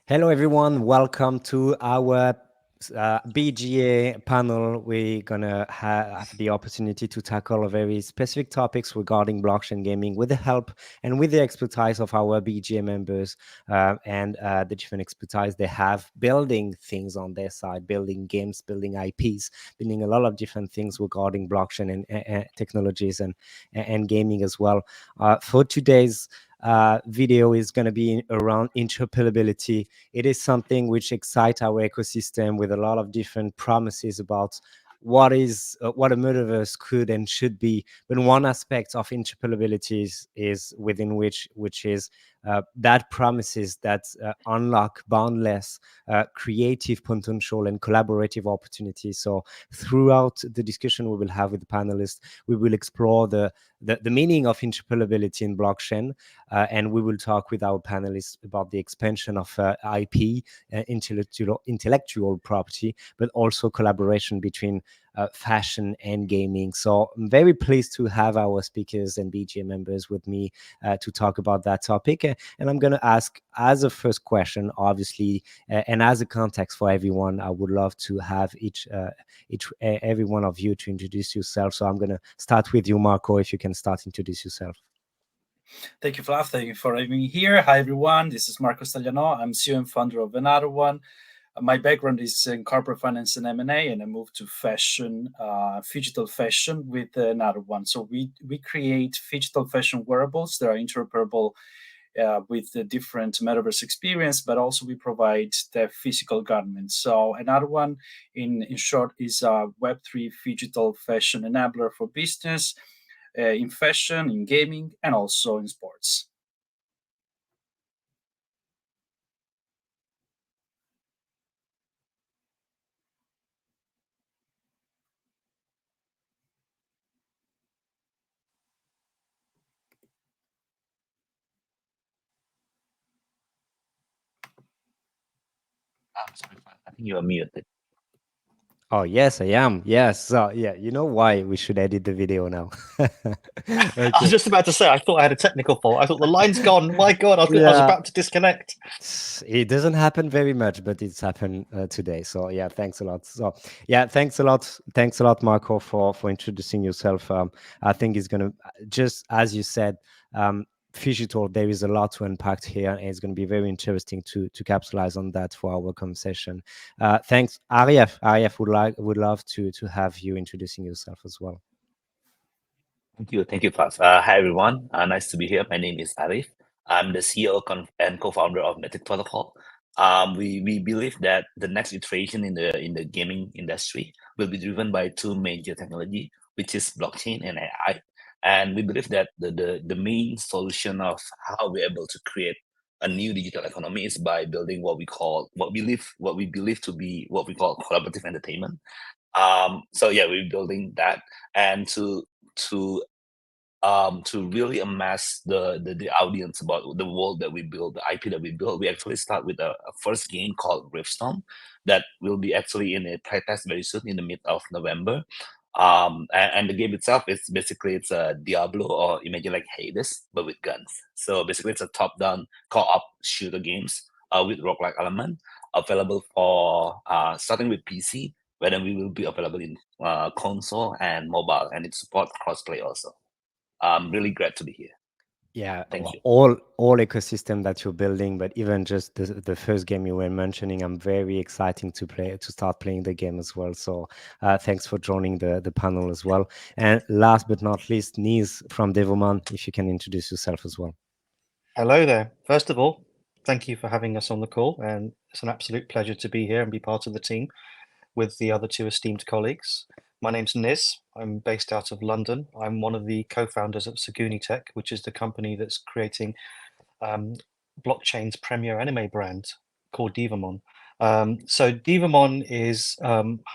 Hello, everyone. Welcome to our BGA panel. We're gonna have the opportunity to tackle a very specific topics regarding blockchain gaming with the help and with the expertise of our BGA members and the different expertise they have building things on their side, building games, building IPs, building a lot of different things regarding blockchain and technologies and gaming as well. For today's video is going to be around interoperability. It is something which excites our ecosystem with a lot of different promises about what a metaverse could and should be. But one aspect of interoperability is within which is that promises that unlock boundless creative potential and collaborative opportunities. So throughout the discussion we will have with the panelists, we will explore the meaning of interoperability in blockchain, and we will talk with our panelists about the expansion of IP, intellectual property, but also collaboration between fashion and gaming. So I'm very pleased to have our speakers and BGA members with me to talk about that topic. And I'm going to ask, as a first question, obviously, and as a context for everyone, I would love to have every one of you to introduce yourself. So I'm going to start with you, Marco, if you can start introduce yourself. Thank you, Flav. Thank you for having me here. Hi, everyone. This is Marco Stagliano. I'm CEO and founder of Another One. My background is in corporate finance and M&A, and I moved to fashion, digital fashion with Another One. So we create digital fashion wearables that are interoperable with the different metaverse experience, but also we provide the physical garments. So Another One, in short, is a Web3 digital fashion enabler for business, in fashion, in gaming, and also in sports. I'm sorry, I think you are muted. Oh, yes, I am. Yes. So, yeah, you know why we should edit the video now. I was just about to say, I thought I had a technical fault. I thought the line's gone. My God, I was about to disconnect. It doesn't happen very much, but it's happened today. So, yeah, thanks a lot. So, yeah, thanks a lot. Thanks a lot, Marco, for introducing yourself. I think it's going to, just as you said, digital, there is a lot to unpack here, and it's going to be very interesting to capitalize on that for our conversation. Thanks, Arief. Arief would love to have you introducing yourself as well. Thank you, Flav. Hi, everyone. Nice to be here. My name is Arif. I'm the CEO and co-founder of Metric Protocol. We believe that the next iteration in the gaming industry will be driven by two major technology, which is blockchain and AI. And we believe that the main solution of how we're able to create a new digital economy is by building what we believe to be what we call collaborative entertainment. So yeah, we're building that, and to really amass the audience about the world that we build, the IP that we build, we actually start with a first game called Riftstorm that will be actually in a playtest very soon in the mid of November. And the game itself is basically it's a Diablo, or imagine like Hades but with guns. So basically it's a top-down co-op shooter games with roguelike element, available for starting with PC, but then we will be available in console and mobile, and it supports crossplay also. I'm really glad to be here. Yeah, Thank you. all ecosystem that you're building, but even just the first game you were mentioning, I'm very exciting to start playing the game as well. So thanks for joining the panel as well. And last but not least, Niz from Devoman, if you can introduce yourself as well. Hello there. First of all, thank you for having us on the call, and it's an absolute pleasure to be here and be part of the team with the other two esteemed colleagues. My name's Niz. I'm based out of London. I'm one of the co-founders of Saguni Tech, which is the company that's creating blockchain's premier anime brand called Devamon. So Devamon is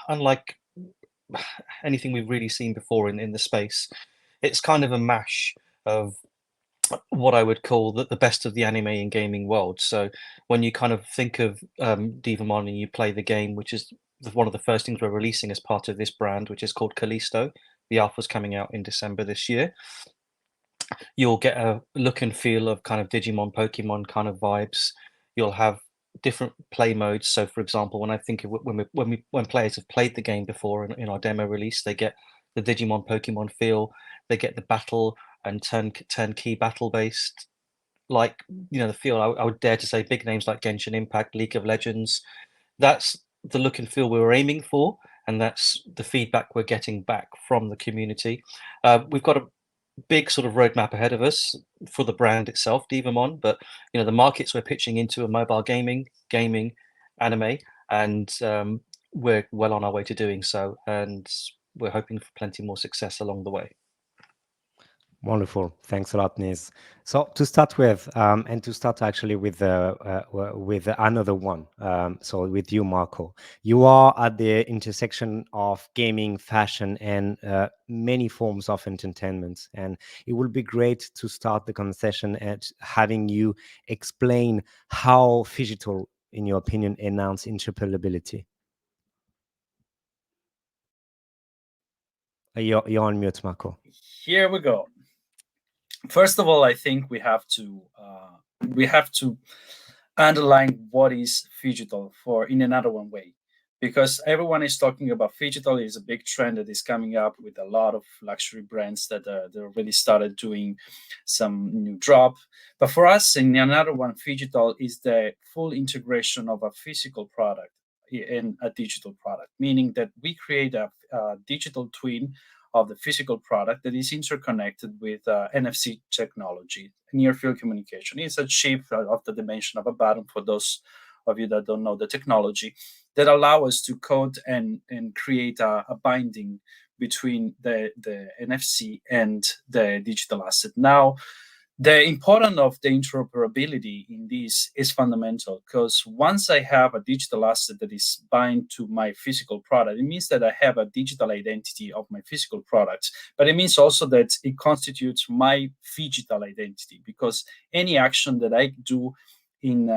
unlike anything we've really seen before in the space. It's kind of a mash of what I would call the best of the anime and gaming world. So when you kind of think of Devamon and you play the game, which is one of the first things we're releasing as part of this brand, which is called Callisto. The alpha's coming out in December this year. You'll get a look and feel of kind of Digimon, Pokemon kind of vibes. You'll have different play modes. So, for example, when I think of when players have played the game before in our demo release, they get the Digimon Pokemon feel, they get the battle and turnkey battle based, like, you know, the feel. I would dare to say big names like Genshin Impact, League of Legends. That's the look and feel we were aiming for, and that's the feedback we're getting back from the community. We've got a big sort of roadmap ahead of us for the brand itself, Divamon, but you know, the markets we're pitching into are mobile gaming, anime, and we're well on our way to doing so, and we're hoping for plenty more success along the way. Wonderful. Thanks a lot, Niz. So to start with, and to start actually with another one. So with you, Marco, you are at the intersection of gaming, fashion, and many forms of entertainment. And it would be great to start the conversation at having you explain how Phygital, in your opinion, enhance interoperability. You're on mute, Marco. Here we go. First of all, I think we have to underline what is Phygital for in another one way, because everyone is talking about Phygital. Is a big trend that is coming up with a lot of luxury brands that they already started doing some new drop. But for us, in another one, Phygital is the full integration of a physical product in a digital product, meaning that we create a digital twin of the physical product that is interconnected with NFC technology, near field communication. It's a chip of the dimension of a button, for those of you that don't know the technology, that allow us to code and create a binding between the NFC and the digital asset. Now, the importance of the interoperability in this is fundamental, because once I have a digital asset that is bind to my physical product, it means that I have a digital identity of my physical products, but it means also that it constitutes my phygital identity, because any action that I do in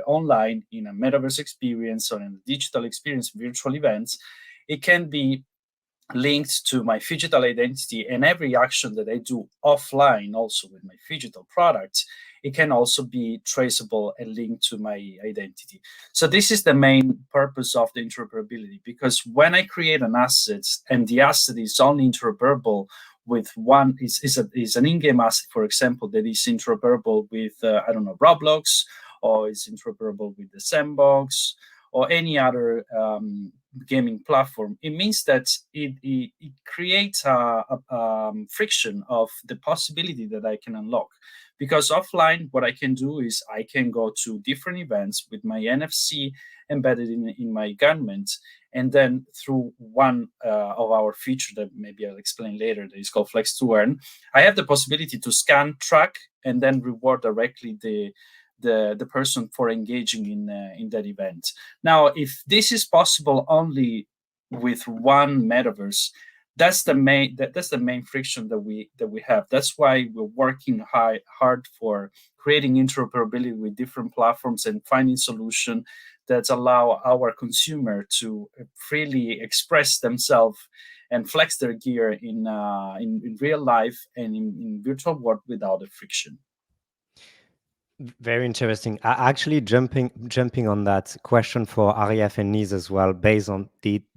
online, in a metaverse experience or in a digital experience, virtual events, it can be linked to my phygital identity, and every action that I do offline also with my phygital products, it can also be traceable and linked to my identity. So this is the main purpose of the interoperability, because when I create an asset and the asset is only interoperable with one, is an in-game asset, for example, that is interoperable with, I don't know, Roblox, or is interoperable with the Sandbox, or any other gaming platform, it means that it creates a friction of the possibility that I can unlock. Because offline, what I can do is I can go to different events with my NFC embedded in my garment, and then through one of our feature that maybe I'll explain later, that is called Flex to Earn, I have the possibility to scan, track, and then reward directly the person for engaging in that event. Now, if this is possible only with one metaverse, that's the main friction that we have. That's why we're working hard for creating interoperability with different platforms and finding solution that allow our consumer to freely express themselves and flex their gear in real life and in virtual world without a friction. Very interesting. Actually, jumping on that question for Arief and Niz as well, based on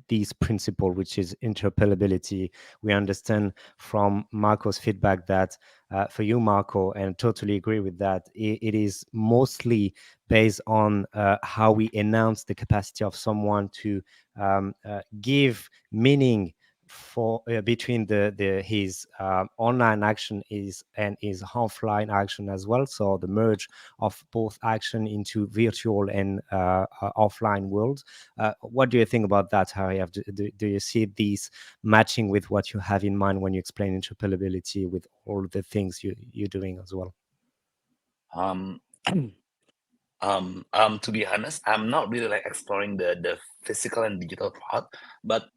these principle, which is interoperability. We understand from Marco's feedback that for you, Marco, and totally agree with that, it is mostly based on how we enhance the capacity of someone to give meaning for between his online action and his offline action as well. So the merge of both action into virtual and offline worlds. What do you think about that, Harry? Do you see these matching with what you have in mind when you explain interoperability with all the things you're doing as well? Um, to be honest, I'm not really like exploring the physical and digital part, but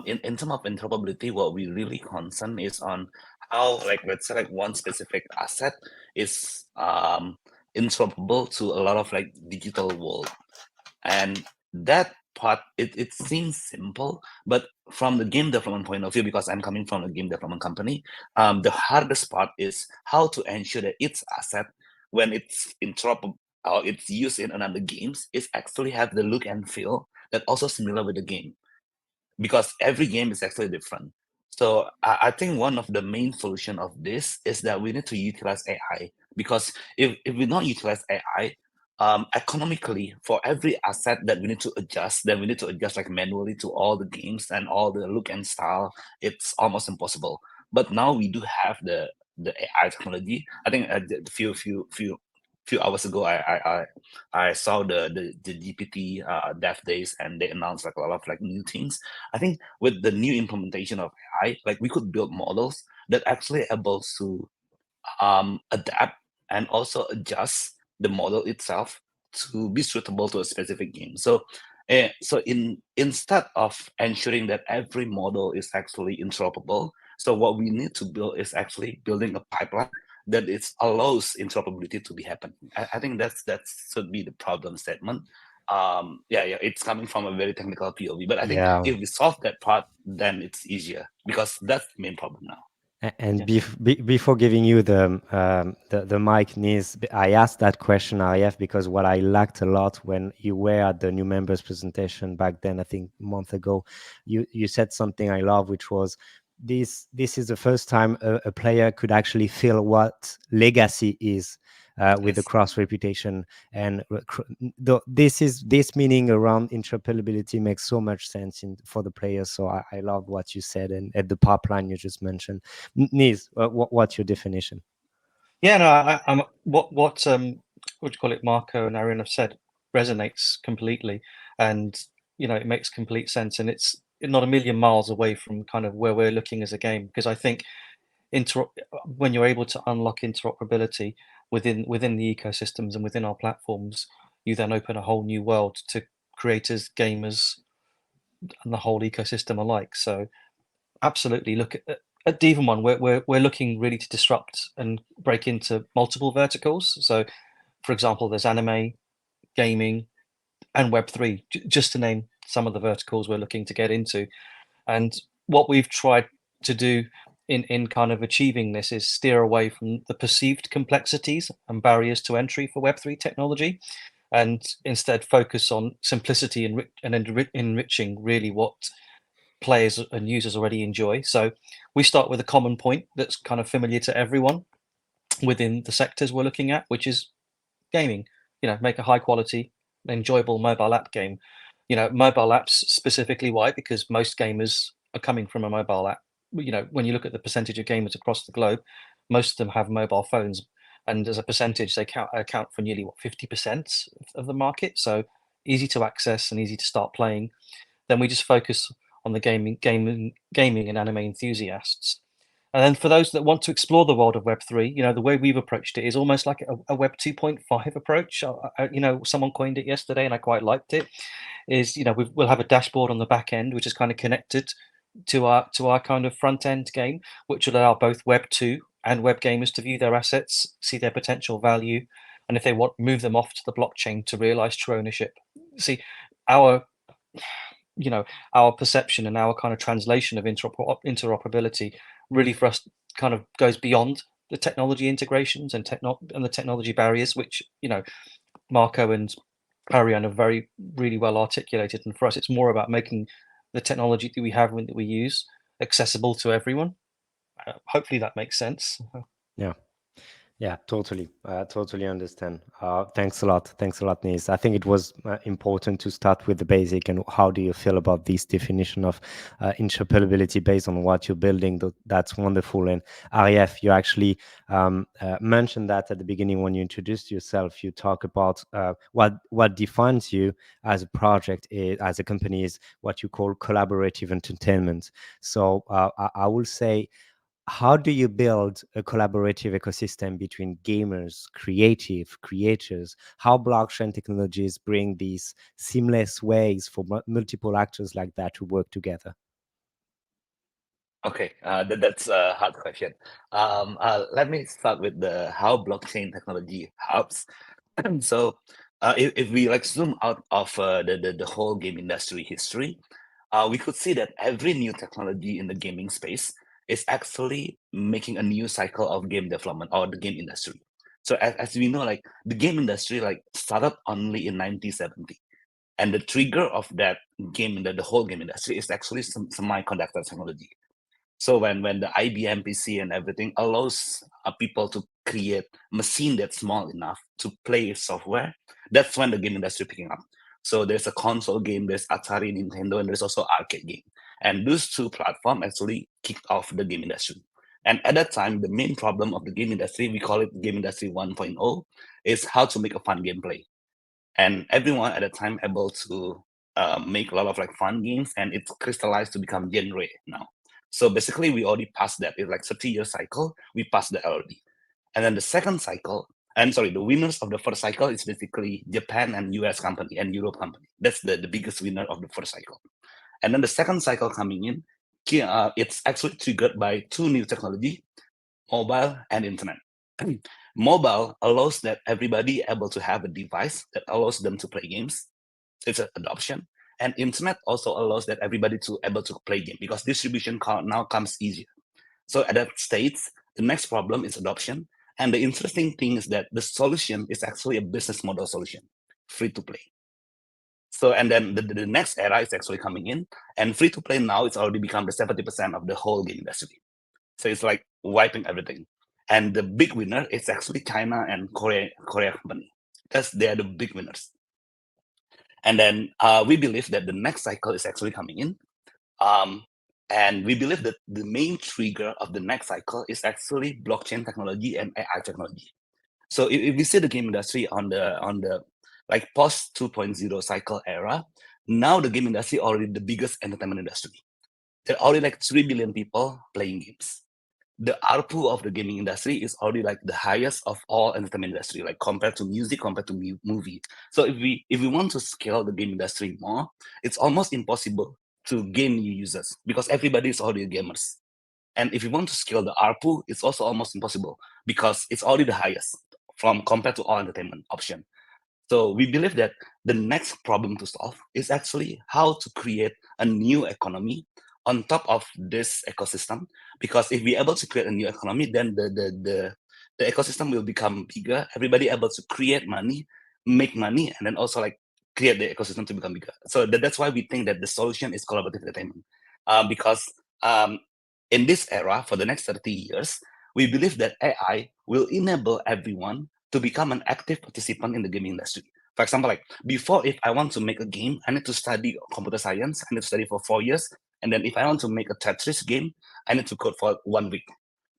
in terms of interoperability, what we really concern is on how, like, let's say like one specific asset is interoperable to a lot of like digital world, and that part, it seems simple, but from the game development point of view, because I'm coming from a game development company, the hardest part is how to ensure that each asset, when it's or it's used in another games, is actually have the look and feel that also similar with the game, because every game is actually different. So I think one of the main solution of this is that we need to utilize AI, because if we not utilize AI, economically, for every asset that we need to adjust, then we need to adjust like manually to all the games and all the look and style. It's almost impossible. But now we do have the AI technology. I think a few hours ago, I saw the GPT dev days, and they announced like a lot of like new things. I think with the new implementation of AI, like we could build models that actually able to adapt and also adjust the model itself to be suitable to a specific game. So, instead of ensuring that every model is actually interoperable, so what we need to build is actually building a pipeline that it allows interoperability to be happening. I think that should be the problem statement. Yeah, it's coming from a very technical POV, but I think Yeah. if we solve that part, then it's easier, because that's the main problem now. And Yes. before giving you the mic, Niz, I asked that question, RF, because what I liked a lot when you were at the new members presentation back then, I think a month ago, you said something I love, which was this is the first time a player could actually feel what legacy is. With the Yes. cross reputation, and this meaning around interoperability makes so much sense for the players. So I love what you said, and at the pipeline you just mentioned. Niz, what's your definition? Yeah, no, I'm what do you call it? Marco and Arian have said resonates completely, and it makes complete sense, and it's not a million miles away from kind of where we're looking as a game, because I think when you're able to unlock interoperability within the ecosystems and within our platforms, you then open a whole new world to creators, gamers, and the whole ecosystem alike. So absolutely, look at Devon One. We're looking really to disrupt and break into multiple verticals. So, for example, there's anime, gaming, and Web3, just to name some of the verticals we're looking to get into. And what we've tried to do in kind of achieving this is steer away from the perceived complexities and barriers to entry for Web3 technology, and instead focus on simplicity and enriching really what players and users already enjoy. So we start with a common point that's kind of familiar to everyone within the sectors we're looking at, which is gaming. Make a high quality, enjoyable mobile app game. Mobile apps specifically. Why? Because most gamers are coming from a mobile app. When you look at the percentage of gamers across the globe, most of them have mobile phones, and as a percentage, they account for nearly 50% of the market. So easy to access and easy to start playing. Then we just focus on the gaming and anime enthusiasts. And then for those that want to explore the world of Web3, the way we've approached it is almost like a Web 2.5 approach. Someone coined it yesterday, and I quite liked it. Is we'll have a dashboard on the back end, which is kind of connected to our kind of front end game, which will allow both Web 2 and web gamers to view their assets, see their potential value, and if they want, move them off to the blockchain to realize true ownership. See, our our perception and our kind of translation of interoperability really for us kind of goes beyond the technology integrations and the technology barriers, which Marco and Ariane have really well articulated. And for us, it's more about making the technology that we have and that we use accessible to everyone. Hopefully that makes sense. Yeah, totally. Totally understand. Thanks a lot, Niz. I think it was important to start with the basic, and how do you feel about this definition of interoperability based on what you're building? That's wonderful. And RF, you actually mentioned that at the beginning when you introduced yourself. You talk about what defines you as a project, as a company, is what you call collaborative entertainment. So I will say, how do you build a collaborative ecosystem between gamers, creators? How blockchain technologies bring these seamless ways for multiple actors like that to work together? Okay, that's a hard question. Let me start with the how blockchain technology helps. So, if we like zoom out of the whole game industry history, we could see that every new technology in the gaming space is actually making a new cycle of game development or the game industry. So as we know, like the game industry like started only in 1970. And the trigger of that game, the whole game industry is actually some semiconductor technology. So when the IBM PC and everything allows people to create machine that's small enough to play software, that's when the game industry picking up. So there's a console game, there's Atari, Nintendo, and there's also arcade game. And those two platforms actually kicked off the game industry. And at that time, the main problem of the game industry, we call it game industry 1.0, is how to make a fun gameplay. And everyone at the time able to make a lot of like fun games, and it's crystallized to become genre now. So basically, we already passed that. It's like 30-year cycle. We passed that already. And then the second cycle, and sorry, the winners of the first cycle is basically Japan and US company and Europe company. That's the biggest winner of the first cycle. And then the second cycle coming in, it's actually triggered by two new technology, mobile and internet. Mobile allows that everybody able to have a device that allows them to play games. It's an adoption. And internet also allows that everybody to able to play game because distribution now comes easier. So at that stage, the next problem is adoption. And the interesting thing is that the solution is actually a business model solution, free to play. So, and then the next era is actually coming in, and free to play now it's already become the 70% of the whole game industry. So it's like wiping everything. And the big winner is actually China and Korea company. Because they are the big winners. And then we believe that the next cycle is actually coming in. And we believe that the main trigger of the next cycle is actually blockchain technology and AI technology. So if we see the game industry on the like post 2.0 cycle era, now the game industry already the biggest entertainment industry. There are already like 3 billion people playing games. The ARPU of the gaming industry is already like the highest of all entertainment industry, like compared to music, compared to movie. So if we want to scale the game industry more, it's almost impossible to gain new users because everybody is already gamers. And if you want to scale the ARPU, it's also almost impossible because it's already the highest from compared to all entertainment option. So we believe that the next problem to solve is actually how to create a new economy on top of this ecosystem. Because if we're able to create a new economy, then the ecosystem will become bigger. Everybody able to create money, make money, and then also like create the ecosystem to become bigger. So that's why we think that the solution is collaborative entertainment. Because in this era, for the next 30 years, we believe that AI will enable everyone to become an active participant in the gaming industry. For example, like before, if I want to make a game, I need to study computer science. I need to study for 4 years. And then if I want to make a Tetris game, I need to code for 1 week.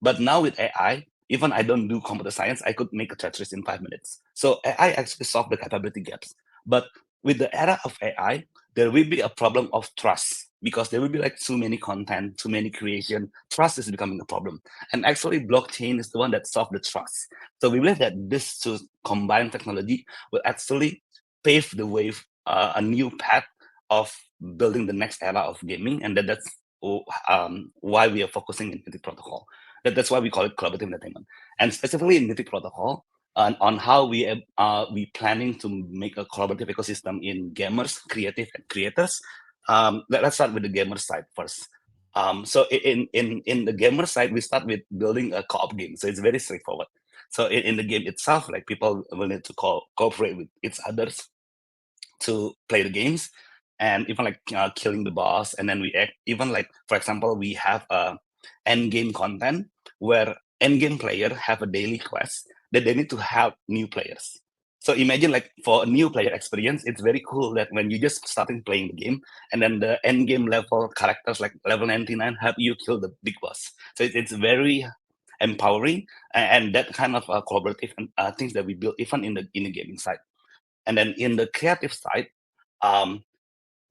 But now with AI, even I don't do computer science, I could make a Tetris in 5 minutes. So AI actually solved the capability gaps. But with the era of AI, there will be a problem of trust because there will be like too many content, too many creation. Trust is becoming a problem. And actually blockchain is the one that solved the trust. So we believe that this two combined technology will actually pave the way, a new path of building the next era of gaming. And that's why we are focusing in Mythic Protocol. That's why we call it collaborative entertainment. And specifically in Mythic Protocol, on how we planning to make a collaborative ecosystem in gamers, creative, and creators. Let's start with the gamer side first. So in the gamer side, we start with building a co-op game. So it's very straightforward. So in the game itself, like people will need to cooperate with each others to play the games, and even like killing the boss. And then even like, for example, we have end game content where end game player have a daily quest that they need to help new players. So imagine like for a new player experience, it's very cool that when you just starting playing the game, and then the end game level characters like level 99 help you kill the big boss. So it's very empowering, and that kind of collaborative things that we build even in the gaming side. And then in the creative side,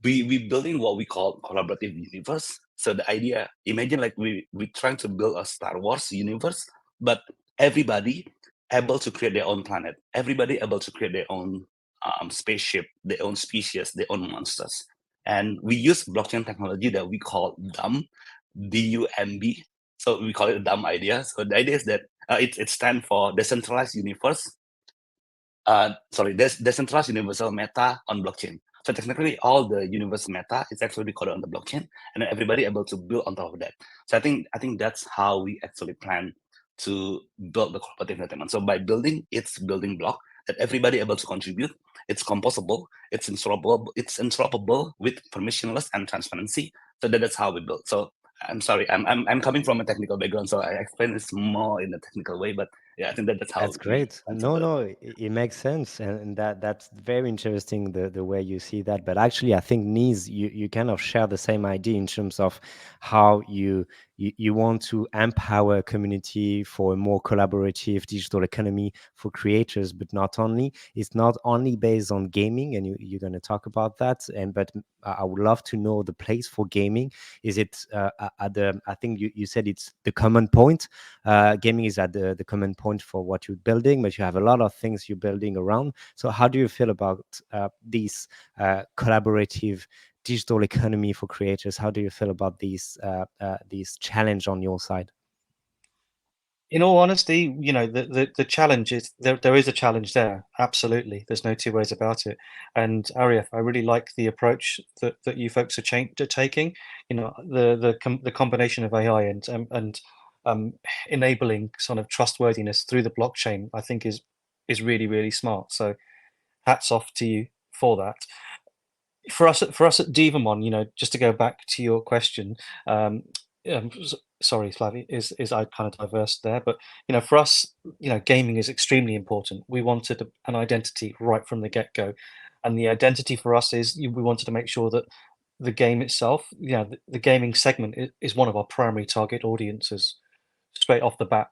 we building what we call collaborative universe. So the idea, imagine like we trying to build a Star Wars universe, but everybody able to create their own planet. Everybody able to create their own spaceship, their own species, their own monsters. And we use blockchain technology that we call DUMB, DUMB. So we call it a DUMB idea. So the idea is that it stands for decentralized universe. Decentralized universal meta on blockchain. So technically, all the universal meta is actually recorded on the blockchain, and then everybody able to build on top of that. So I think that's how we actually plan to build the cooperative entertainment. So by building its building block that everybody able to contribute, it's composable, it's interoperable with permissionless and transparency. So that's how we build. So I'm sorry, I'm coming from a technical background, so I explain this more in a technical way, but yeah, I think that's how That's great. No, it makes sense, and that's very interesting the way you see that. But actually, I think Niz, you kind of share the same idea in terms of how you want to empower a community for a more collaborative digital economy for creators, but not only. It's not only based on gaming, and you're going to talk about that. But I would love to know the place for gaming. Is it at the? I think you said it's the common point. Gaming is at the common point for what you're building, but you have a lot of things you're building around. So how do you feel about these collaborative digital economy for creators? How do you feel about these challenge on your side? In all honesty, the challenge is there is a challenge there. Absolutely. There's no two ways about it. And Arief, I really like the approach that you folks are taking. The combination of AI and enabling sort of trustworthiness through the blockchain, I think is really, really smart. So hats off to you for that. For us at Devamon, just to go back to your question, sorry, Flavie, is I kind of diverse there, but for us, gaming is extremely important. We wanted an identity right from the get-go, and the identity for us is we wanted to make sure that the game itself, the gaming segment is one of our primary target audiences straight off the bat.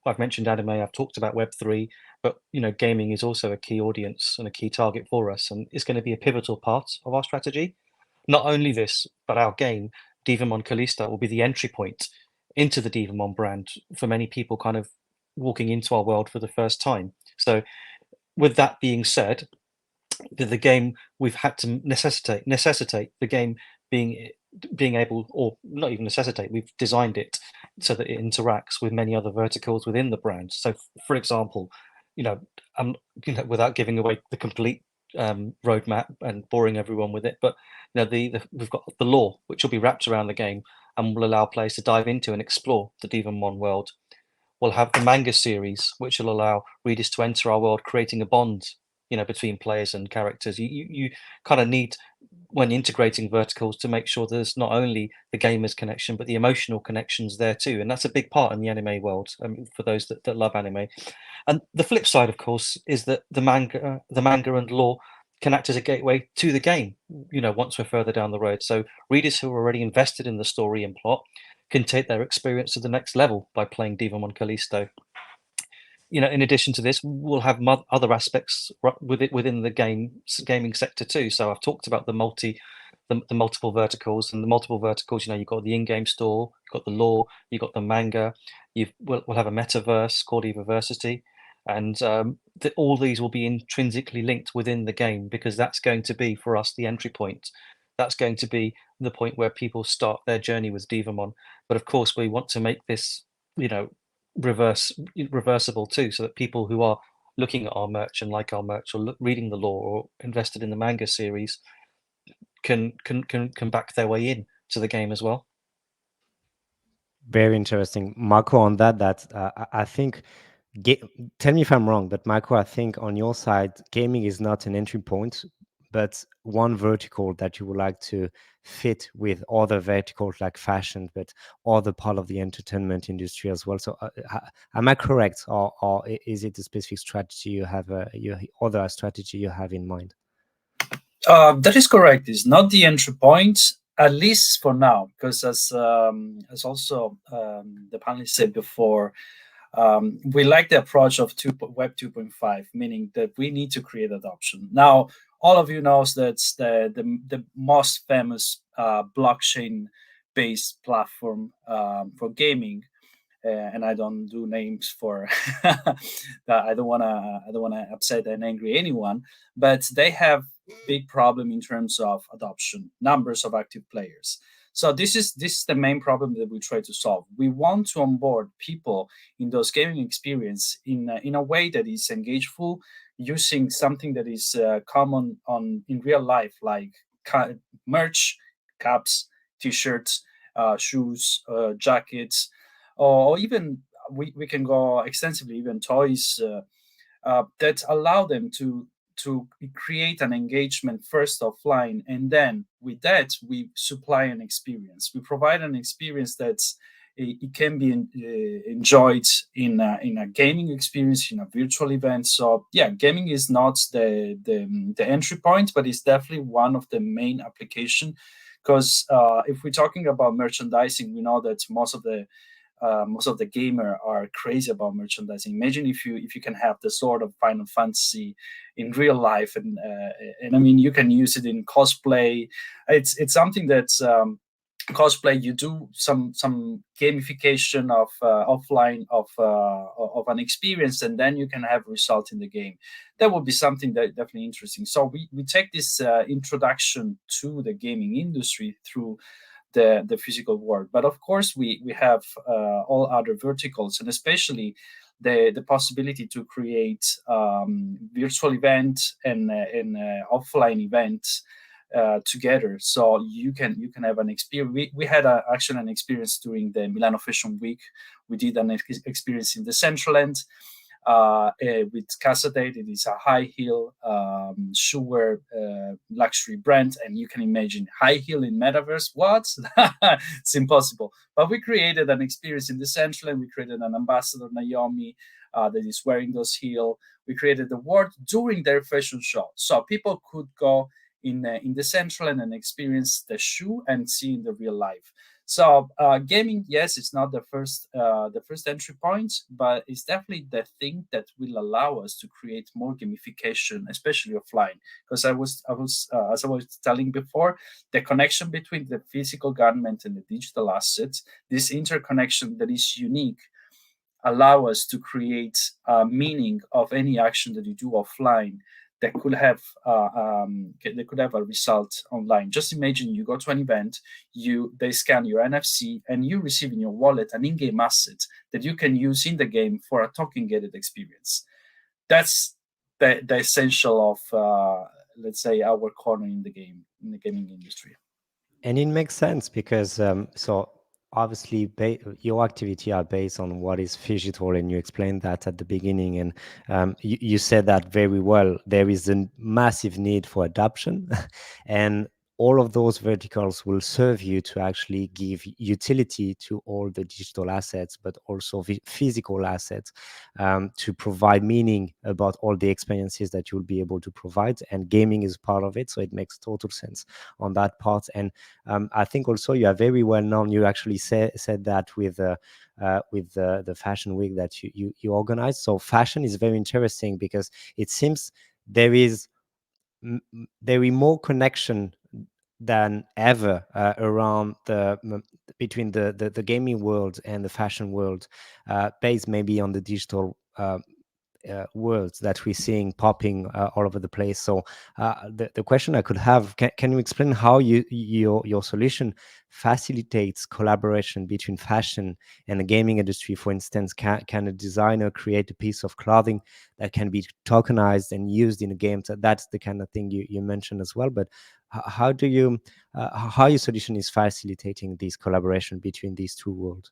I've mentioned anime, I've talked about Web3, but gaming is also a key audience and a key target for us, and it's going to be a pivotal part of our strategy. Not only this, but our game, Devamon Kalista, will be the entry point into the Devamon brand for many people kind of walking into our world for the first time. So, with that being said, the game we've had to necessitate the game being able, or not even necessitate, we've designed it so that it interacts with many other verticals within the brand. So, for example, without giving away the complete roadmap and boring everyone with it, but we've got the lore which will be wrapped around the game and will allow players to dive into and explore the Devamon world. We'll have the manga series, which will allow readers to enter our world, creating a bond, between players and characters. You kind of need, when integrating verticals, to make sure there's not only the gamer's connection, but the emotional connections there too. And that's a big part in the anime world, for those that love anime. And the flip side, of course, is that the manga and lore can act as a gateway to the game, once we're further down the road. So readers who are already invested in the story and plot can take their experience to the next level by playing Devamon Callisto. In addition to this, we'll have other aspects within the gaming sector too. So I've talked about the multiple verticals, and the multiple verticals. You've got the in-game store, you've got the lore, you've got the manga. We'll have a metaverse called Everversity, and all these will be intrinsically linked within the game, because that's going to be for us the entry point. That's going to be the point where people start their journey with Devamon. But of course, we want to make this, reversible too, so that people who are looking at our merch and like our merch, or reading the lore, or invested in the manga series, can back their way in to the game as well. Very interesting, Marco. On that I think, tell me if I'm wrong, but Marco, I think on your side, gaming is not an entry point, but one vertical that you would like to fit with other verticals like fashion, but other part of the entertainment industry as well. So am I correct, or is it a specific strategy you have, other strategy you have in mind? That is correct. It's not the entry point, at least for now, because as also the panelists said before, we like the approach of Web 2.5, meaning that we need to create adoption. Now, all of you knows that's the most famous blockchain-based platform for gaming, and I don't do names for that. I don't wanna upset and angry anyone, but they have big problem in terms of adoption, numbers of active players. So this is the main problem that we try to solve. We want to onboard people in those gaming experience in a way that is engageful, using something that is common in real life, like merch, caps, t-shirts, shoes, jackets, or even we can go extensively, even toys that allow them to create an engagement first offline, and then with that we supply an experience. We provide an experience that's it can be enjoyed in a gaming experience, in a virtual event. So yeah, gaming is not the entry point, but it's definitely one of the main application. Because if we're talking about merchandising, we know that most of the gamer are crazy about merchandising. Imagine if you can have the sword of Final Fantasy in real life, and I mean you can use it in cosplay. It's something that's cosplay. You do some gamification of offline of an experience, and then you can have result in the game. That would be something that definitely interesting. So we take this introduction to the gaming industry through the physical world. But of course, we have all other verticals, and especially the possibility to create virtual events and offline events together. So you can have an experience. We had actually an experience during the Milano Fashion Week. We did an experience in the Central End. With Casadate. It is a high heel shoewear luxury brand, and you can imagine high heel in metaverse. What? It's impossible. But we created an experience in the Central, and we created an ambassador, Naomi, that is wearing those heel. We created the world during their fashion show, so people could go in the Central and then experience the shoe and see in the real life. So gaming, yes, it's not the first entry point, but it's definitely the thing that will allow us to create more gamification, especially offline. Because as I was telling before, the connection between the physical garment and the digital assets, this interconnection that is unique, allow us to create meaning of any action that you do offline that could have a result online. Just imagine you go to an event, they scan your NFC, and you receive in your wallet an in-game asset that you can use in the game for a token-gated experience. That's the essential of let's say our corner in the gaming industry. And it makes sense because so obviously your activity are based on what is phygital, and you explained that at the beginning, and you said that very well. There is a massive need for adoption and all of those verticals will serve you to actually give utility to all the digital assets, but also physical assets, to provide meaning about all the experiences that you'll be able to provide. And gaming is part of it, so it makes total sense on that part. And I think also you are very well known. You actually said that with the fashion week that you organized. So fashion is very interesting because it seems there is more connection than ever around between the gaming world and the fashion world, based maybe on the digital words that we're seeing popping all over the place. So the question I could have, can you explain how your solution facilitates collaboration between fashion and the gaming industry? For instance, can a designer create a piece of clothing that can be tokenized and used in a game? So that's the kind of thing you mentioned as well. But how your solution is facilitating this collaboration between these two worlds?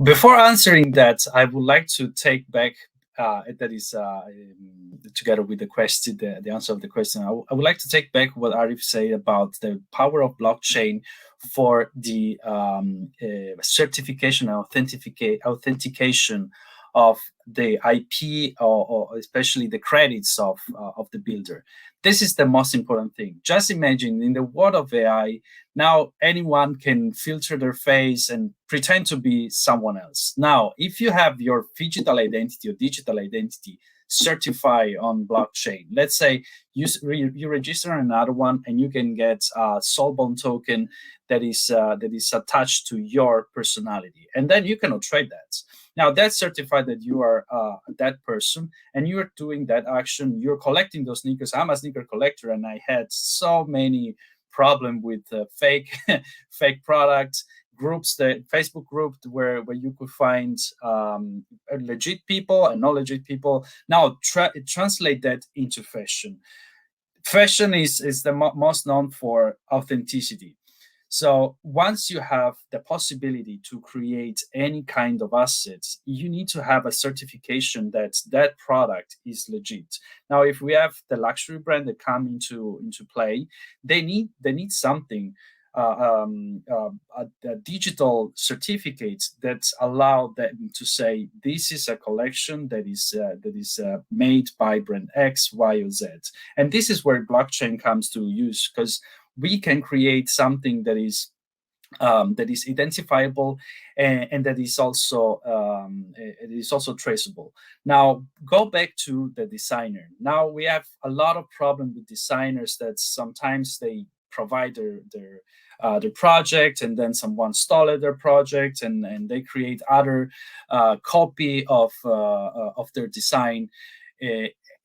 Before answering that, I would like to take back that is together with the question, the answer of the question. I would like to take back what Arif said about the power of blockchain for the certification and authentication of the IP, or especially the credits of the builder. This is the most important thing. Just imagine in the world of AI, now anyone can filter their face and pretend to be someone else. Now, if you have your phygital identity or digital identity certified on blockchain, let's say you register another one and you can get a soulbone token that is attached to your personality, and then you cannot trade that. Now that's certified that you are that person, and you're doing that action. You're collecting those sneakers. I'm a sneaker collector, and I had so many problems with fake products. Groups, the Facebook group where you could find legit people and not legit people. Now translate that into fashion. Fashion is the most known for authenticity. So once you have the possibility to create any kind of assets, you need to have a certification that that product is legit. Now, if we have the luxury brand that come into play, they need something, a digital certificate that allow them to say this is a collection that is made by brand X, Y, or Z. And this is where blockchain comes to use, because we can create something that is identifiable, and that is also traceable. Now, go back to the designer. Now we have a lot of problem with designers that sometimes they provide their project, and then someone stole their project, and they create other copy of their design.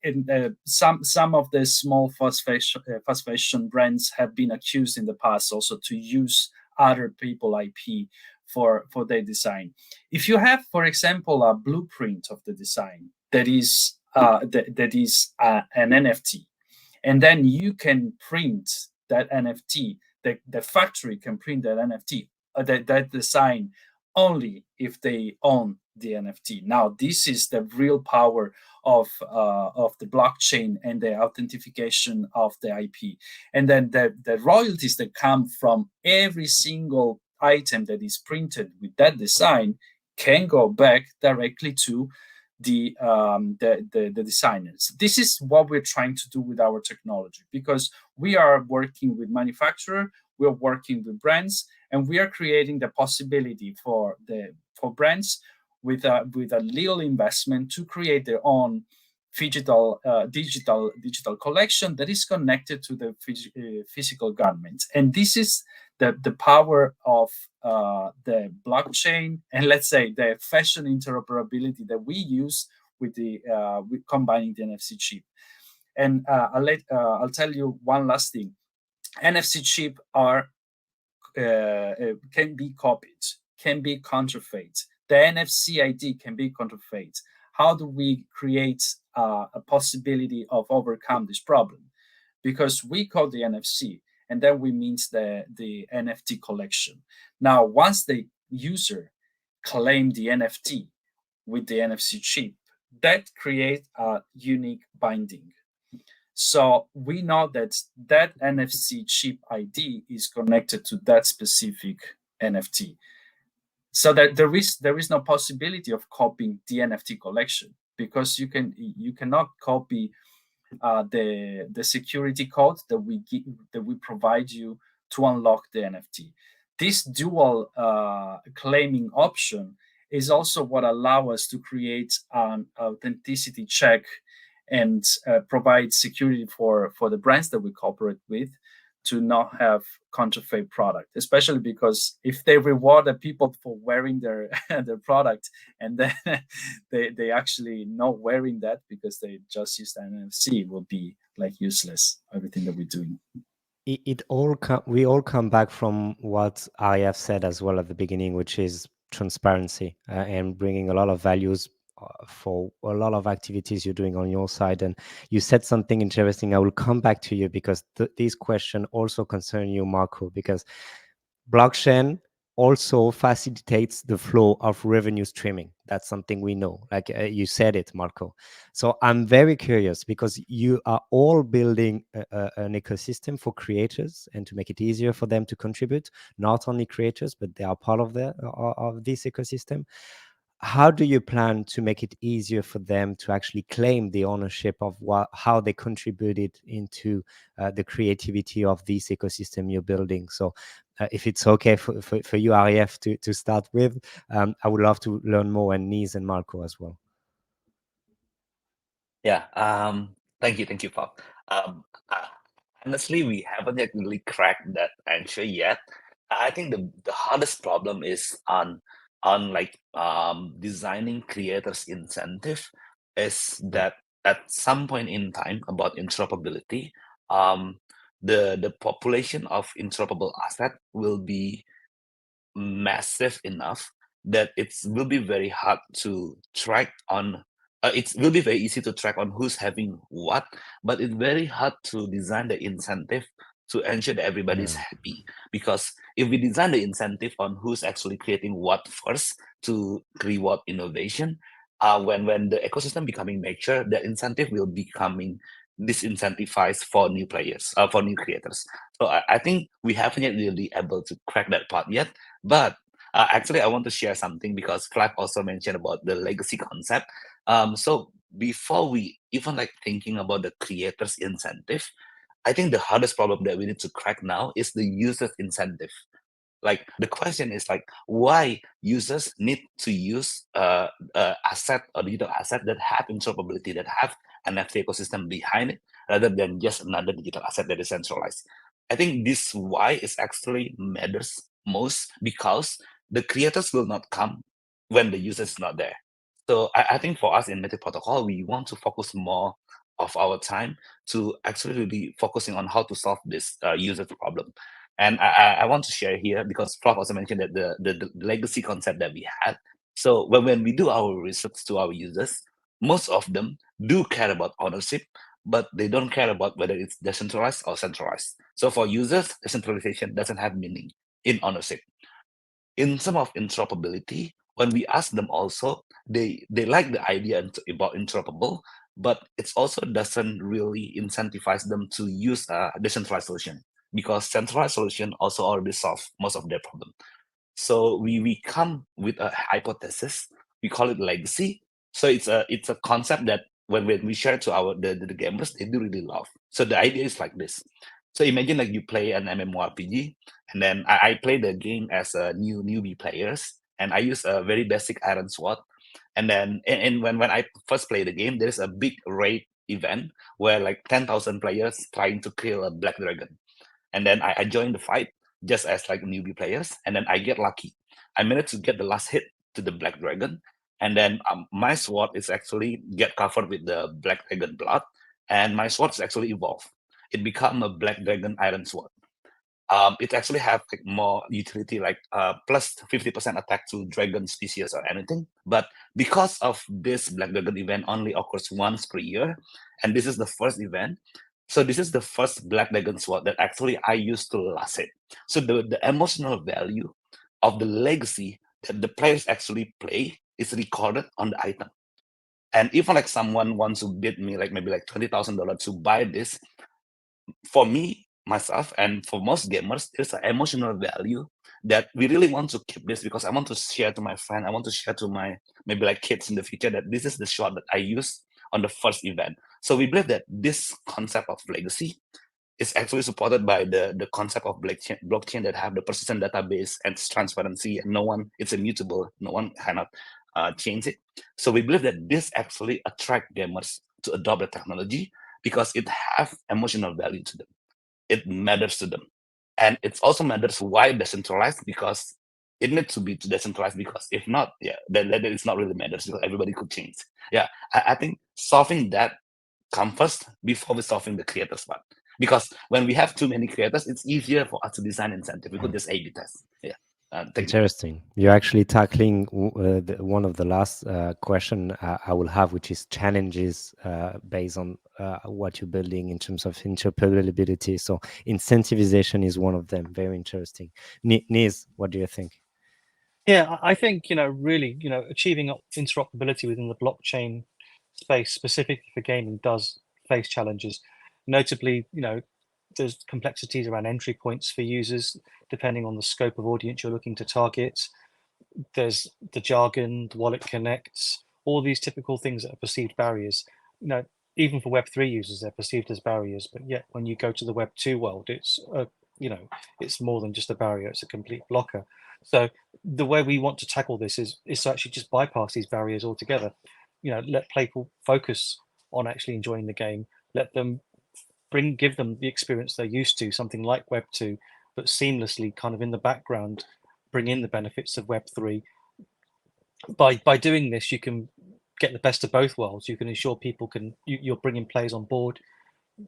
And some of the small fast fashion brands have been accused in the past also to use other people IP for their design. If you have, for example, a blueprint of the design that is an NFT, and then you can print that NFT, the factory can print that NFT, that design, only if they own the NFT. Now, this is the real power of the blockchain and the authentication of the IP. And then the royalties that come from every single item that is printed with that design can go back directly to the designers. This is what we're trying to do with our technology, because we are working with manufacturer, we're working with brands, and we are creating the possibility for brands with a little investment to create their own digital collection that is connected to the physical garment. And this is the power of the blockchain, and let's say the fashion interoperability that we use with combining the NFC chip. And I'll tell you one last thing. NFC chip can be copied, can be counterfeit. The NFC ID can be counterfeit. How do we create a possibility of overcome this problem? Because we code the NFC, and then we means the NFT collection. Now, once the user claim the NFT with the NFC chip, that creates a unique binding. So we know that that NFC chip ID is connected to that specific NFT. So that there is no possibility of copying the NFT collection, because you cannot copy the security code that we provide you to unlock the NFT. This dual claiming option is also what allows us to create an authenticity check and provide security for the brands that we cooperate with to not have counterfeit product, especially because if they reward the people for wearing their product, and then they actually not wearing that because they just use the NFC, will be like useless, everything that we're doing. We all come back from what IF said as well at the beginning, which is transparency and bringing a lot of values for a lot of activities you're doing on your side. And you said something interesting. I will come back to you because this question also concern you, Marco, because blockchain also facilitates the flow of revenue streaming. That's something we know, like you said it, Marco. So I'm very curious, because you are all building an ecosystem for creators and to make it easier for them to contribute, not only creators, but they are part of this ecosystem. How do you plan to make it easier for them to actually claim the ownership of how they contributed into the creativity of this ecosystem you're building? So if it's okay for you, Arief, to start with, I would love to learn more, and Niz and Marco as well. Yeah. Thank you, Pop. Honestly, we haven't yet really cracked that answer yet. I think the hardest problem is on like designing creators' incentive, is that at some point in time about interoperability, the population of interoperable asset will be massive enough that it will be very hard to track on. It will be very easy to track on who's having what, but it's very hard to design the incentive to ensure that everybody's happy. Because if we design the incentive on who's actually creating what first to reward innovation, when the ecosystem becoming mature, the incentive will becoming disincentivized for new players, for new creators. So I think we haven't yet really able to crack that part yet. But actually, I want to share something because Flav also mentioned about the legacy concept. So before we even like thinking about the creators incentive, I think the hardest problem that we need to crack now is the user's incentive. Like the question is like why users need to use asset or digital asset that have interoperability, that have an NFT ecosystem behind it, rather than just another digital asset that is centralized. I think this why is actually matters most because the creators will not come when the user is not there. So I think for us in Native Protocol, we want to focus more of our time to actually really focusing on how to solve this user problem. And I want to share here because Prof also mentioned that the legacy concept that we had. So when we do our research to our users, most of them do care about ownership, but they don't care about whether it's decentralized or centralized. So for users, decentralization doesn't have meaning in ownership. In some of interoperability, when we ask them also, they like the idea about interoperable, but it also doesn't really incentivize them to use a decentralized solution because centralized solution also already solve most of their problem. So we come with a hypothesis. We call it legacy. So it's a concept that when we share to our the gamers, they do really love. So the idea is like this. So imagine like you play an MMORPG, and then I play the game as a newbie players, and I use a very basic iron sword. And then and when I first play the game, there's a big raid event where like 10,000 players trying to kill a black dragon. And then I joined the fight just as like newbie players, and then I get lucky. I managed to get the last hit to the black dragon, and then my sword is actually get covered with the black dragon blood, and my sword is actually evolved. It become a black dragon iron sword. It actually have like more utility, like plus 50% attack to dragon species or anything. But because of this black dragon event only occurs once per year, and this is the first event, so this is the first black dragon sword that actually I used to last it. So the emotional value of the legacy that the players actually play is recorded on the item. And even like someone wants to bid me like maybe like $20,000 to buy this, for me, myself, and for most gamers, there's an emotional value that we really want to keep this because I want to share to my friend. I want to share to my maybe like kids in the future that this is the shot that I used on the first event. So we believe that this concept of legacy is actually supported by the concept of blockchain that have the persistent database and transparency, and no one, it's immutable, no one cannot change it. So we believe that this actually attract gamers to adopt the technology because it have emotional value to them. It matters to them. And it also matters why decentralized, because it needs to be decentralized, because if not, yeah, then it's not really matters because everybody could change. Yeah, I think solving that come first before we solving the creators part. Because when we have too many creators, it's easier for us to design incentive. We could just A/B test. Yeah. Thank you. Interesting. You're actually tackling one of the last question I will have, which is challenges based on what you're building in terms of interoperability. So incentivization is one of them. Very interesting. Niz, what do you think? Yeah, I think, really, achieving interoperability within the blockchain space specifically for gaming does face challenges. Notably, there's complexities around entry points for users, depending on the scope of audience you're looking to target. There's the jargon, the wallet connects, all these typical things that are perceived barriers. Even for Web3 users, they're perceived as barriers, but yet when you go to the Web2 world, it's it's more than just a barrier; it's a complete blocker. So the way we want to tackle this is to actually just bypass these barriers altogether. Let people focus on actually enjoying the game. Let them give them the experience they're used to, something like Web2, but seamlessly kind of in the background, bring in the benefits of Web3. By doing this, you can get the best of both worlds. You can ensure people you're bringing players on board,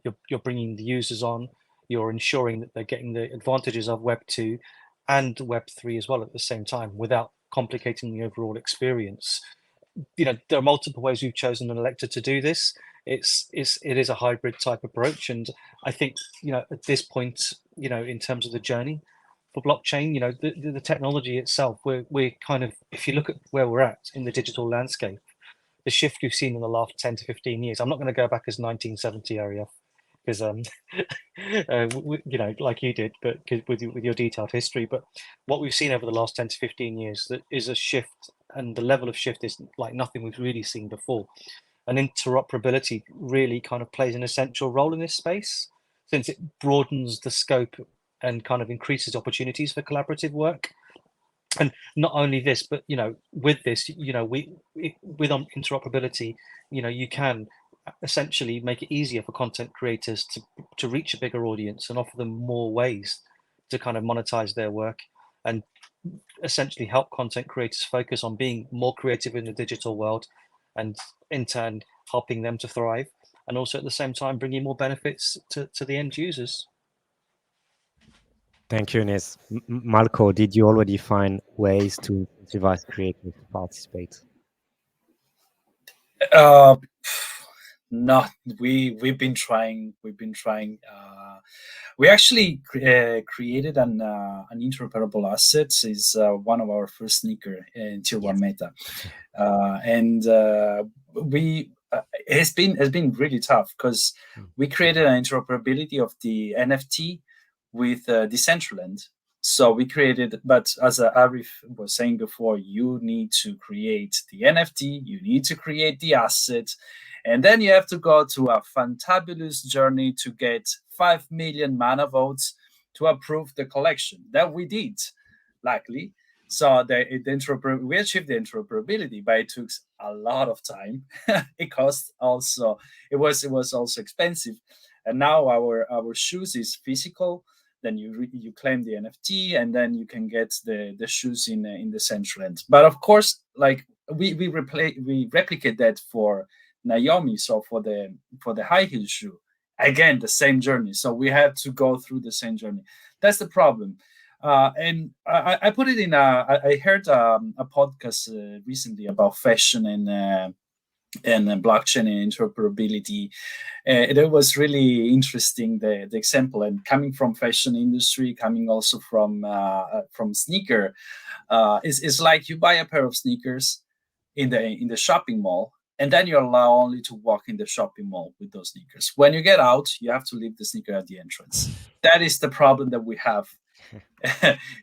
you're bringing the users on, you're ensuring that they're getting the advantages of Web2 and Web3 as well at the same time without complicating the overall experience. there are multiple ways we've chosen and elected to do this. It is a hybrid type approach, and I think at this point, in terms of the journey for blockchain, the technology itself, we're kind of, if you look at where we're at in the digital landscape, the shift we've seen in the last 10 to 15 years. I'm not going to go back as 1970 area, because like you did, but with your detailed history. But what we've seen over the last 10 to 15 years, that is a shift, and the level of shift is like nothing we've really seen before. And interoperability really kind of plays an essential role in this space, since it broadens the scope and kind of increases opportunities for collaborative work. And not only this, but with this, with interoperability, you can essentially make it easier for content creators to reach a bigger audience and offer them more ways to kind of monetize their work, and essentially help content creators focus on being more creative in the digital world, and in turn helping them to thrive, and also at the same time bringing more benefits to the end users. Thank you, Ines. Marco, did you already find ways to incentivize creators to participate? Not we've been trying. We actually created an interoperable asset. Is one of our first sneaker in Tier 1 meta, and we it's been really tough, because we created an interoperability of the NFT with Decentraland. So we created, but as Arif was saying before, you need to create the NFT, you need to create the asset, and then you have to go to a fantabulous journey to get 5 million mana votes to approve the collection. That we did, luckily. So we achieved the interoperability, but it took a lot of time. It was also expensive. And now our shoes is physical. Then you claim the NFT, and then you can get the shoes in the Decentraland. But of course, like we replicate that for Naomi. So for the high heel shoe, again the same journey. So we have to go through the same journey. That's the problem. And I put it in. I heard a podcast recently about fashion and blockchain and interoperability. It was really interesting, the example, and coming from fashion industry, coming also from sneaker, is like you buy a pair of sneakers in the shopping mall, and then you're allowed only to walk in the shopping mall with those sneakers. When you get out, you have to leave the sneaker at the entrance. That is the problem that we have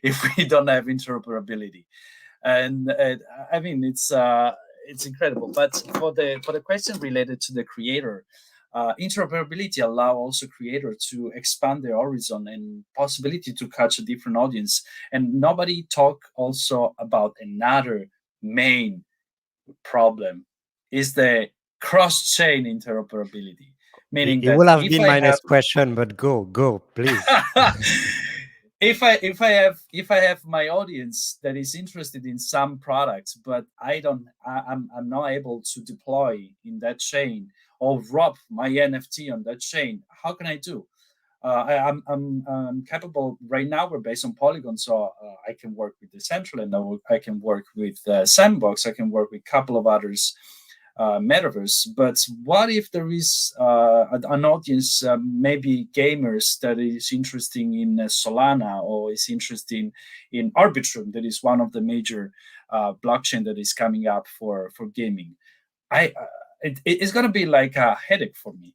if we don't have interoperability. And I mean, it's incredible. But for the question related to the creator, interoperability allow also creator to expand their horizon and possibility to catch a different audience. And nobody talk also about another main problem, is the cross-chain interoperability. Meaning it will have been my next question, but go, please. If I have my audience that is interested in some products, but I'm not able to deploy in that chain or drop my NFT on that chain, how can I do? I'm capable right now. We're based on Polygon, so I can work with Decentraland. I can work with Sandbox. I can work with a couple of others. Metaverse. But what if there is an audience, maybe gamers, that is interested in Solana, or is interested in Arbitrum, that is one of the major blockchain that is coming up for gaming? It's going to be like a headache for me.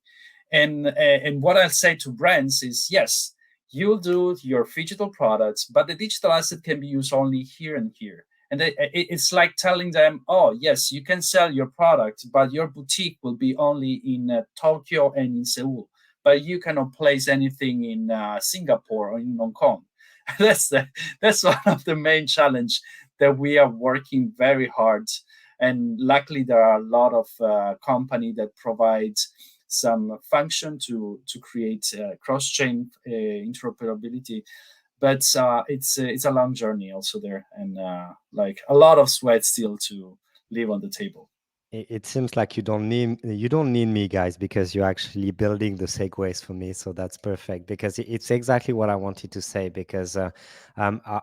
And what I'll say to brands is, yes, you'll do your physical products, but the digital asset can be used only here and here. And it's like telling them, oh, yes, you can sell your product, but your boutique will be only in Tokyo and in Seoul. But you cannot place anything in Singapore or in Hong Kong. That's one of the main challenge that we are working very hard. And luckily, there are a lot of company that provide some function to create cross-chain interoperability. But it's a long journey also there, and like a lot of sweat still to leave on the table. It seems like you don't need me, guys, because you're actually building the segues for me. So that's perfect, because it's exactly what I wanted to say. Because I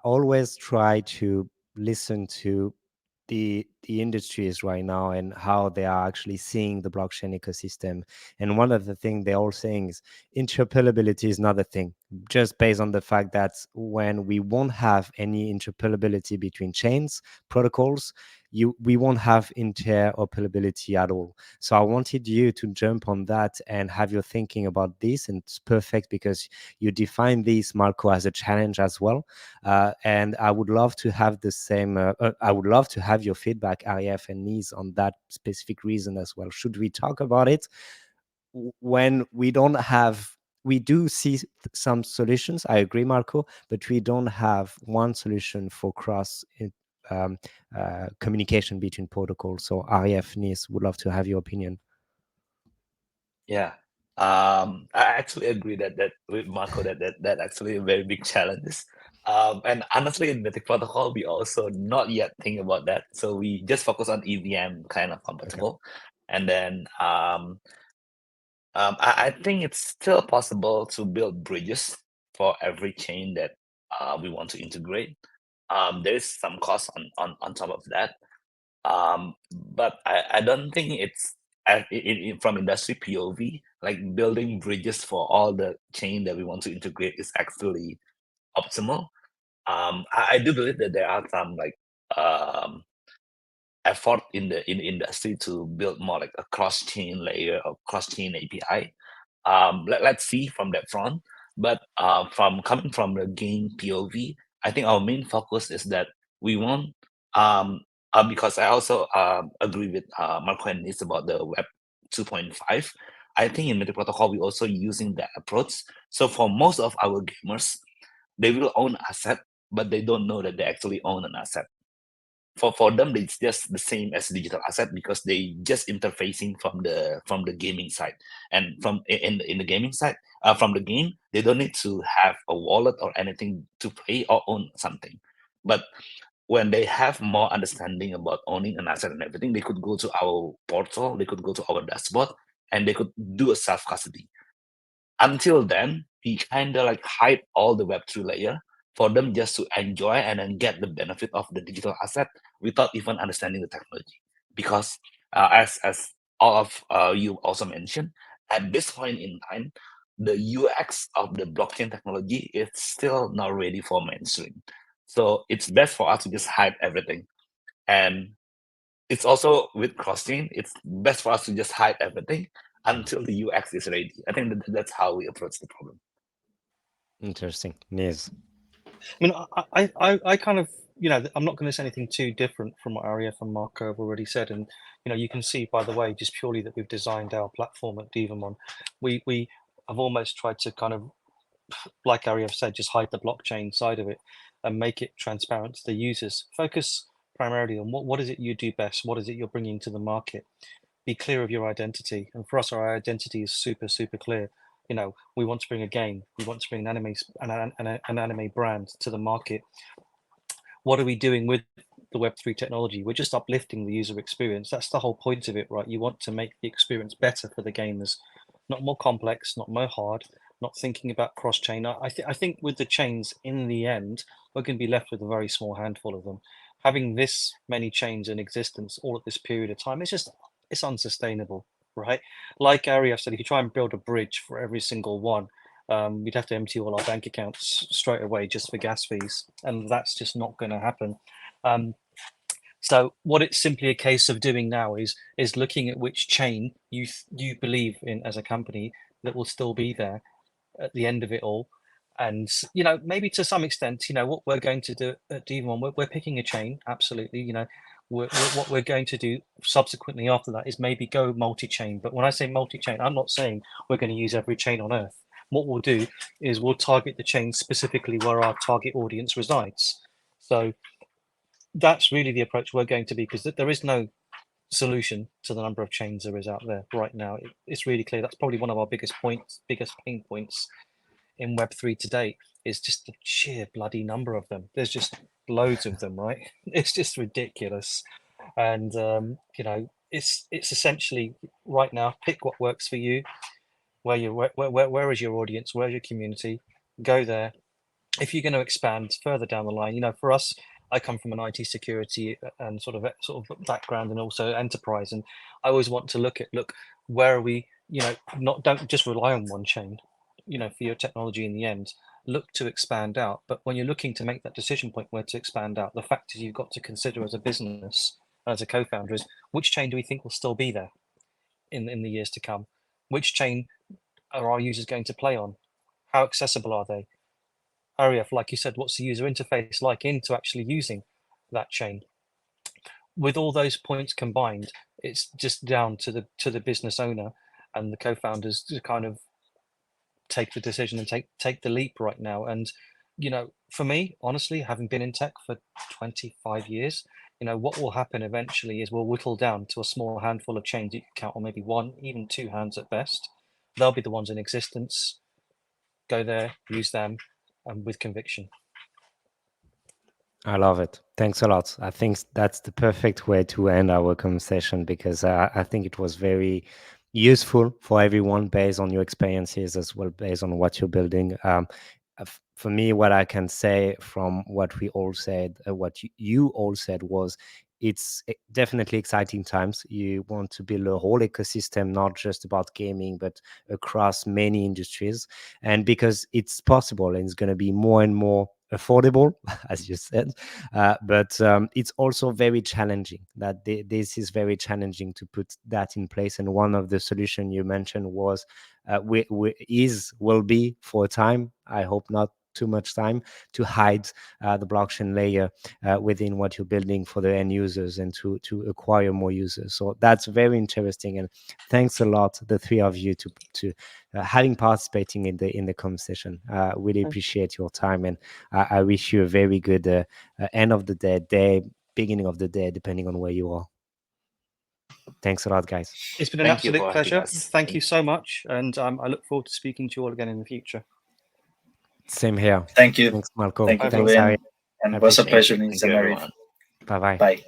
always try to listen to the industry is right now and how they are actually seeing the blockchain ecosystem. And one of the things they're all saying is interoperability is not a thing, just based on the fact that when we won't have any interoperability between chains, protocols, we won't have interoperability at all. So I wanted you to jump on that and have your thinking about this. And it's perfect because you define this, Marco, as a challenge as well. And I would love to have the same, I would love to have your feedback, Arief and Niz, on that specific reason as well. Should we talk about it? When we don't have, we do see some solutions, I agree, Marco, but we don't have one solution for cross communication between protocols. So Arief, Niz, would love to have your opinion. Yeah. I actually agree that with Marco that actually a very big challenge. And honestly, in Mythic Protocol, we also not yet think about that. So we just focus on EVM kind of compatible. And then I think it's still possible to build bridges for every chain that we want to integrate. There is some cost on top of that. But I don't think it's from industry POV, like building bridges for all the chain that we want to integrate is actually optimal. I do believe that there are some like effort in the industry to build more like a cross-chain layer or cross-chain API. Let's see from that front. But from coming from the game POV, I think our main focus is that we want because I also agree with Marco and Nis about the Web 2.5. I think in Mythic Protocol we're also using that approach. So for most of our gamers, they will own asset, but they don't know that they actually own an asset. For them, it's just the same as digital asset because they just interfacing from the gaming side. And from in the gaming side, from the game, they don't need to have a wallet or anything to pay or own something. But when they have more understanding about owning an asset and everything, they could go to our portal, they could go to our dashboard, and they could do a self custody. Until then, we kind of like hide all the Web3 layer for them just to enjoy and then get the benefit of the digital asset without even understanding the technology. Because as all of you also mentioned, at this point in time, the UX of the blockchain technology is still not ready for mainstream. So it's best for us to just hide everything. And it's also with cross-chain, it's best for us to just hide everything until the UX is ready. I think that's how we approach the problem. Interesting. Niz. I mean, I kind of, I'm not going to say anything too different from what Arief and Marco have already said. And, you can see, by the way, just purely that we've designed our platform at Devamon, we have almost tried to kind of, like Arief said, just hide the blockchain side of it and make it transparent to the users. Focus primarily on what is it you do best? What is it you're bringing to the market? Be clear of your identity. And for us, our identity is super, super clear. We want to bring a game. We want to bring an anime brand to the market. What are we doing with the Web3 technology? We're just uplifting the user experience. That's the whole point of it, right? You want to make the experience better for the gamers, not more complex, not more hard, not thinking about cross-chain. I think with the chains, in the end, we're going to be left with a very small handful of them. Having this many chains in existence all at this period of time, it's unsustainable, right? Like Arief said, if you try and build a bridge for every single one, we'd have to empty all our bank accounts straight away just for gas fees, and that's just not going to happen. So what it's simply a case of doing now is looking at which chain you believe in as a company that will still be there at the end of it all. And maybe to some extent, what we're going to do at Devamon, we're picking a chain, absolutely. What we're going to do subsequently after that is maybe go multi-chain. But when I say multi-chain, I'm not saying we're going to use every chain on Earth. What we'll do is we'll target the chain specifically where our target audience resides. So that's really the approach we're going to be, because there is no solution to the number of chains there is out there right now. It's really clear. That's probably one of our biggest pain points in Web3 today, is just the sheer bloody number of them. There's just loads of them, right? It's just ridiculous. And it's essentially right now, pick what works for you. Where is your audience? Where's your community? Go there. If you're going to expand further down the line, for us, I come from an IT security and sort of background, and also enterprise, and I always want to look where are we, don't just rely on one chain, for your technology in the end. Look to expand out. But when you're looking to make that decision point where to expand out, the fact is you've got to consider as a business, as a co-founder, is which chain do we think will still be there in the years to come? Which chain are our users going to play on? How accessible are they? Arief, like you said, what's the user interface like into actually using that chain? With all those points combined, it's just down to the business owner and the co-founders to kind of take the decision and take the leap right now. And for me, honestly, having been in tech for 25 years, what will happen eventually is we'll whittle down to a small handful of chains you can count on, maybe one, even two hands at best. They'll be the ones in existence. Go there, use them, and with conviction. I love it. Thanks a lot. I think that's the perfect way to end our conversation, because I think it was very useful for everyone based on your experiences as well, based on what you're building. For me, what I can say from what we all said, what you all said, was it's definitely exciting times. You want to build a whole ecosystem, not just about gaming, but across many industries. And because it's possible, and it's going to be more and more affordable, as you said, but it's also very challenging. This is very challenging to put that in place. And one of the solutions you mentioned was will be for a time, I hope not too much time, to hide the blockchain layer within what you're building for the end users, and to acquire more users. So that's very interesting, and thanks a lot, the three of you, to having participating in the conversation. Really appreciate your time, and I wish you a very good end of the day, beginning of the day, depending on where you are. Thanks a lot, guys. It's been an absolute pleasure. Thank you so much, and I look forward to speaking to you all again in the future. Same here. Thank you. Thanks, Malcolm. Thank you, Thanks, Flavien. Harry. And it was a pleasure, Thank you, everyone. Bye-bye. Bye.